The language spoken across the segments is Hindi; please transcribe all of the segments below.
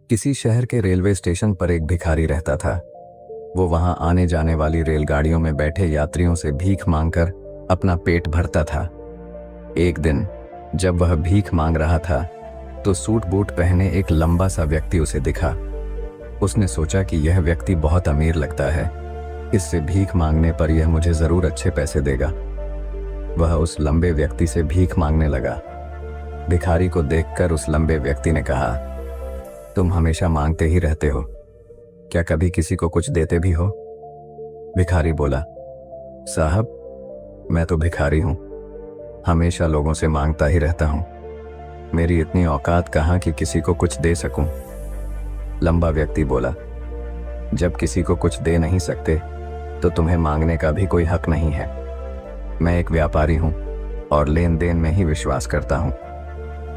किसी शहर के रेलवे स्टेशन पर एक भिखारी रहता था। वो वहां आने जाने वाली रेलगाड़ियों में बैठे यात्रियों से भीख मांगकर अपना पेट भरता था। एक दिन जब वह भीख मांग रहा था तो सूट बूट पहने एक लंबा सा व्यक्ति उसे दिखा। उसने सोचा कि यह व्यक्ति बहुत अमीर लगता है, इससे भीख मांगने पर यह मुझे जरूर अच्छे पैसे देगा। वह उस लंबे व्यक्ति से भीख मांगने लगा। भिखारी को देखकर उस लंबे व्यक्ति ने कहा, तुम हमेशा मांगते ही रहते हो, क्या कभी किसी को कुछ देते भी हो? भिखारी बोला, साहब मैं तो भिखारी हूं, हमेशा लोगों से मांगता ही रहता हूं, मेरी इतनी औकात कहां कि किसी को कुछ दे सकूं। लंबा व्यक्ति बोला, जब किसी को कुछ दे नहीं सकते तो तुम्हें मांगने का भी कोई हक नहीं है। मैं एक व्यापारी हूं और लेन देन में ही विश्वास करता हूं।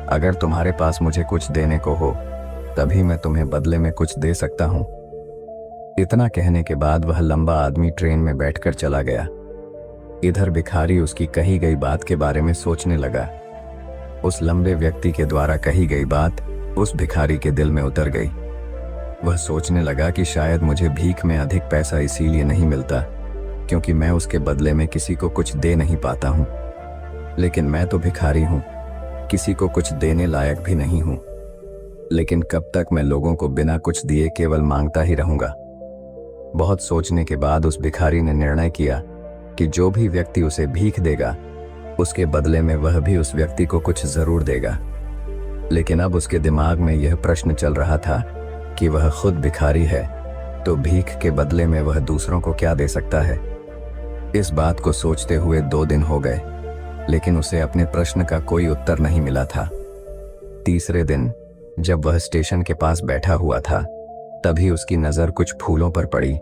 अगर तुम्हारे पास मुझे कुछ देने को हो तभी मैं तुम्हें बदले में कुछ दे सकता हूं। इतना कहने के बाद वह लंबा आदमी ट्रेन में बैठकर चला गया। इधर भिखारी उसकी कही गई बात के बारे में सोचने लगा। उस लंबे व्यक्ति के द्वारा कही गई बात उस भिखारी के दिल में उतर गई। वह सोचने लगा कि शायद मुझे भीख में अधिक पैसा इसीलिए नहीं मिलता क्योंकि मैं उसके बदले में किसी को कुछ दे नहीं पाता हूं। लेकिन मैं तो भिखारी हूं, किसी को कुछ देने लायक भी नहीं हूं। लेकिन कब तक मैं लोगों को बिना कुछ दिए केवल मांगता ही रहूंगा? बहुत सोचने के बाद उस भिखारी ने निर्णय किया कि जो भी व्यक्ति उसे भीख देगा उसके बदले में वह भी उस व्यक्ति को कुछ जरूर देगा। लेकिन अब उसके दिमाग में यह प्रश्न चल रहा था कि वह खुद भिखारी है तो भीख के बदले में वह दूसरों को क्या दे सकता है। इस बात को सोचते हुए 2 दिन हो गए, लेकिन उसे अपने प्रश्न का कोई उत्तर नहीं मिला था। तीसरे दिन जब वह स्टेशन के पास बैठा हुआ था तभी उसकी नजर कुछ फूलों पर पड़ी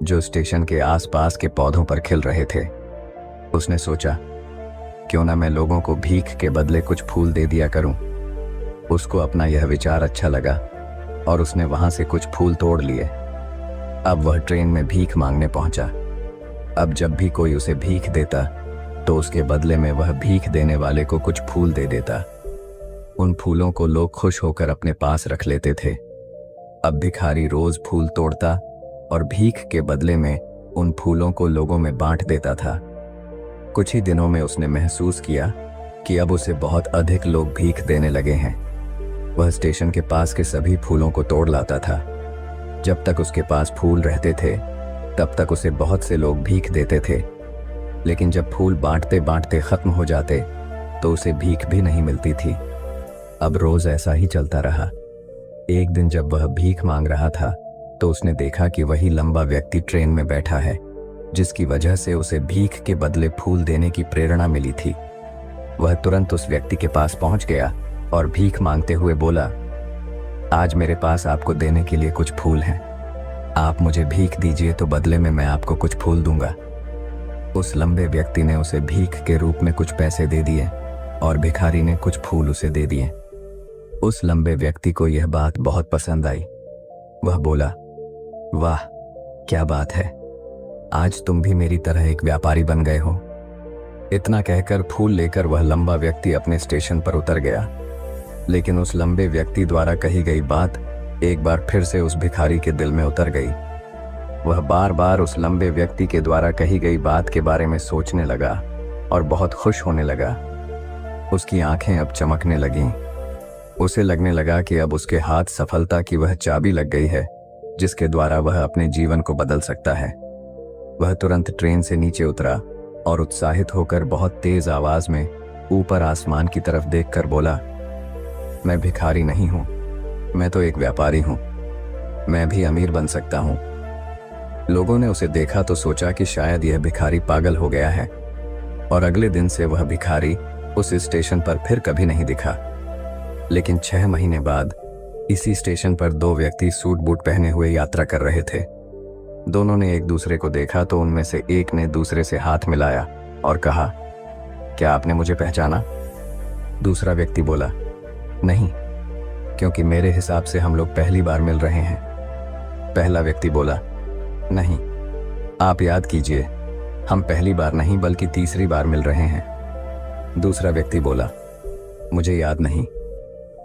जो स्टेशन के आसपास के पौधों पर खिल रहे थे। उसने सोचा, क्यों ना मैं लोगों को भीख के बदले कुछ फूल दे दिया करूं। उसको अपना यह विचार अच्छा लगा और उसने वहां से कुछ फूल तोड़ लिए। अब वह ट्रेन में भीख मांगने पहुंचा। अब जब भी कोई उसे भीख देता तो उसके बदले में वह भीख देने वाले को कुछ फूल दे देता। उन फूलों को लोग खुश होकर अपने पास रख लेते थे। अब भिखारी रोज फूल तोड़ता और भीख के बदले में उन फूलों को लोगों में बांट देता था। कुछ ही दिनों में उसने महसूस किया कि अब उसे बहुत अधिक लोग भीख देने लगे हैं। वह स्टेशन के पास के सभी फूलों को तोड़ लाता था। जब तक उसके पास फूल रहते थे तब तक उसे बहुत से लोग भीख देते थे, लेकिन जब फूल बांटते बांटते खत्म हो जाते तो उसे भीख भी नहीं मिलती थी। अब रोज ऐसा ही चलता रहा। एक दिन जब वह भीख मांग रहा था तो उसने देखा कि वही लंबा व्यक्ति ट्रेन में बैठा है जिसकी वजह से उसे भीख के बदले फूल देने की प्रेरणा मिली थी। वह तुरंत उस व्यक्ति के पास पहुंच गया और भीख मांगते हुए बोला, आज मेरे पास आपको देने के लिए कुछ फूल हैं, आप मुझे भीख दीजिए तो बदले में मैं आपको कुछ फूल दूंगा। उस लंबे व्यक्ति ने उसे भीख के रूप में कुछ पैसे दे दिए और भिखारी ने कुछ फूल उसे दे दिए। उस लंबे व्यक्ति को यह बात बहुत पसंद आई। वह बोला, वाह क्या बात है, आज तुम भी मेरी तरह एक व्यापारी बन गए हो। इतना कहकर फूल लेकर वह लंबा व्यक्ति अपने स्टेशन पर उतर गया। लेकिन उस लंबे व्यक्ति द्वारा कही गई बात एक बार फिर से उस भिखारी के दिल में उतर गई। वह बार बार उस लंबे व्यक्ति के द्वारा कही गई बात के बारे में सोचने लगा और बहुत खुश होने लगा। उसकी आंखें अब चमकने लगीं। उसे लगने लगा कि अब उसके हाथ सफलता की वह चाबी लग गई है जिसके द्वारा वह अपने जीवन को बदल सकता है। वह तुरंत ट्रेन से नीचे उतरा और उत्साहित होकर बहुत तेज आवाज में ऊपर आसमान की तरफ देखकर बोला, मैं भिखारी नहीं हूं, मैं तो एक व्यापारी हूं, मैं भी अमीर बन सकता हूं। लोगों ने उसे देखा तो सोचा कि शायद यह भिखारी पागल हो गया है और अगले दिन से वह भिखारी उस स्टेशन पर फिर कभी नहीं दिखा। लेकिन 6 महीने बाद इसी स्टेशन पर 2 व्यक्ति सूट बूट पहने हुए यात्रा कर रहे थे। दोनों ने एक दूसरे को देखा तो उनमें से एक ने दूसरे से हाथ मिलाया और कहा, क्या आपने मुझे पहचाना? दूसरा व्यक्ति बोला, नहीं, क्योंकि मेरे हिसाब से हम लोग पहली बार मिल रहे हैं। पहला व्यक्ति बोला, नहीं, आप याद कीजिए, हम पहली बार नहीं बल्कि तीसरी बार मिल रहे हैं। दूसरा व्यक्ति बोला, मुझे याद नहीं,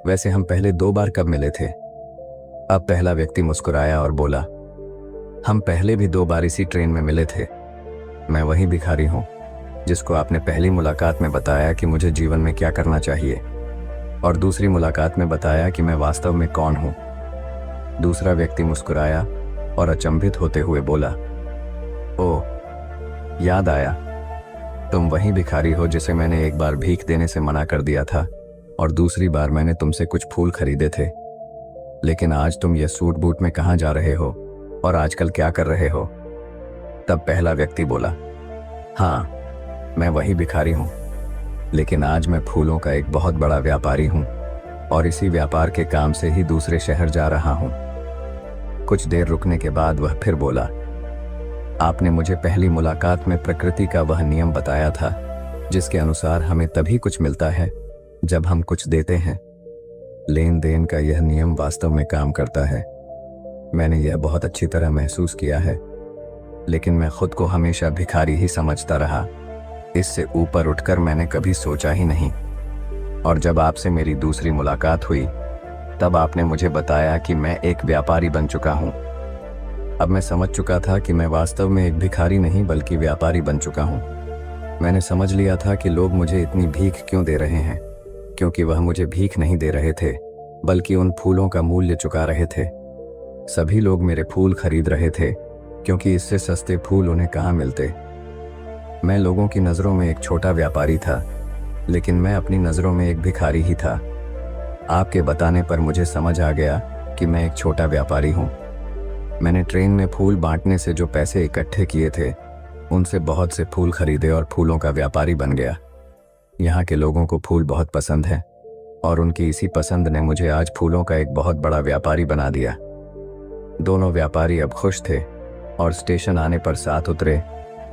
वैसे हम पहले 2 बार कब मिले थे? अब पहला व्यक्ति मुस्कुराया और बोला, हम पहले भी 2 बार इसी ट्रेन में मिले थे। मैं वही भिखारी हूं जिसको आपने पहली मुलाकात में बताया कि मुझे जीवन में क्या करना चाहिए, और दूसरी मुलाकात में बताया कि मैं वास्तव में कौन हूं। दूसरा व्यक्ति मुस्कुराया और अचंभित होते हुए बोला, ओह, याद आया, तुम वही भिखारी हो जिसे मैंने एक बार भीख देने से मना कर दिया था और दूसरी बार मैंने तुमसे कुछ फूल खरीदे थे। लेकिन आज तुम ये सूट बूट में कहाँ जा रहे हो और आजकल क्या कर रहे हो? तब पहला व्यक्ति बोला, हाँ, मैं वही भिखारी हूं, लेकिन आज मैं फूलों का एक बहुत बड़ा व्यापारी हूं और इसी व्यापार के काम से ही दूसरे शहर जा रहा हूं। कुछ देर रुकने के बाद वह फिर बोला, आपने मुझे पहली मुलाकात में प्रकृति का वह नियम बताया था जिसके अनुसार हमें तभी कुछ मिलता है जब हम कुछ देते हैं। लेन देन का यह नियम वास्तव में काम करता है। मैंने यह बहुत अच्छी तरह महसूस किया है, लेकिन मैं खुद को हमेशा भिखारी ही समझता रहा। इससे ऊपर उठकर मैंने कभी सोचा ही नहीं। और जब आपसे मेरी दूसरी मुलाकात हुई तब आपने मुझे बताया कि मैं एक व्यापारी बन चुका हूं। अब मैं समझ चुका था कि मैं वास्तव में एक भिखारी नहीं बल्कि व्यापारी बन चुका हूं। मैंने समझ लिया था कि लोग मुझे इतनी भीख क्यों दे रहे हैं, क्योंकि वह मुझे भीख नहीं दे रहे थे बल्कि उन फूलों का मूल्य चुका रहे थे। सभी लोग मेरे फूल खरीद रहे थे क्योंकि इससे सस्ते फूल उन्हें कहाँ मिलते। मैं लोगों की नज़रों में एक छोटा व्यापारी था, लेकिन मैं अपनी नज़रों में एक भिखारी ही था। आपके बताने पर मुझे समझ आ गया कि मैं एक छोटा व्यापारी हूँ। मैंने ट्रेन में फूल बांटने से जो पैसे इकट्ठे किए थे उनसे बहुत से फूल खरीदे और फूलों का व्यापारी बन गया। यहाँ के लोगों को फूल बहुत पसंद है और उनकी इसी पसंद ने मुझे आज फूलों का एक बहुत बड़ा व्यापारी बना दिया। दोनों व्यापारी अब खुश थे और स्टेशन आने पर साथ उतरे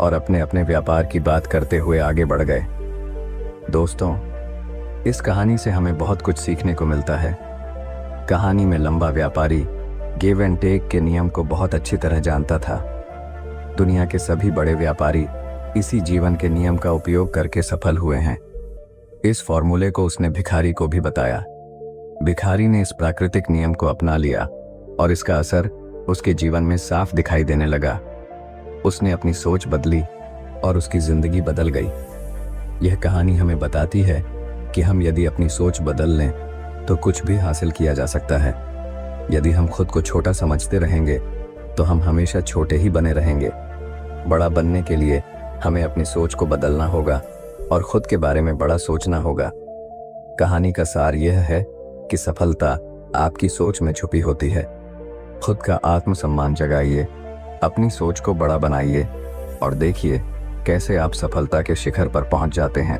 और अपने अपने व्यापार की बात करते हुए आगे बढ़ गए। दोस्तों, इस कहानी से हमें बहुत कुछ सीखने को मिलता है। कहानी में लंबा व्यापारी गिव एंड टेक के नियम को बहुत अच्छी तरह जानता था। दुनिया के सभी बड़े व्यापारी इसी जीवन के नियम का उपयोग करके सफल हुए हैं। इस फॉर्मूले को उसने भिखारी को भी बताया। भिखारी ने इस प्राकृतिक नियम को अपना लिया और इसका असर उसके जीवन में साफ दिखाई देने लगा। उसने अपनी सोच बदली और उसकी जिंदगी बदल गई। यह कहानी हमें बताती है कि हम यदि अपनी सोच बदल लें तो कुछ भी हासिल किया जा सकता है। यदि हम खुद को छोटा समझते रहेंगे तो हम हमेशा छोटे ही बने रहेंगे। बड़ा बनने के लिए हमें अपनी सोच को बदलना होगा और खुद के बारे में बड़ा सोचना होगा। कहानी का सार यह है कि सफलता आपकी सोच में छुपी होती है। खुद का आत्मसम्मान जगाइए, अपनी सोच को बड़ा बनाइए और देखिए कैसे आप सफलता के शिखर पर पहुंच जाते हैं।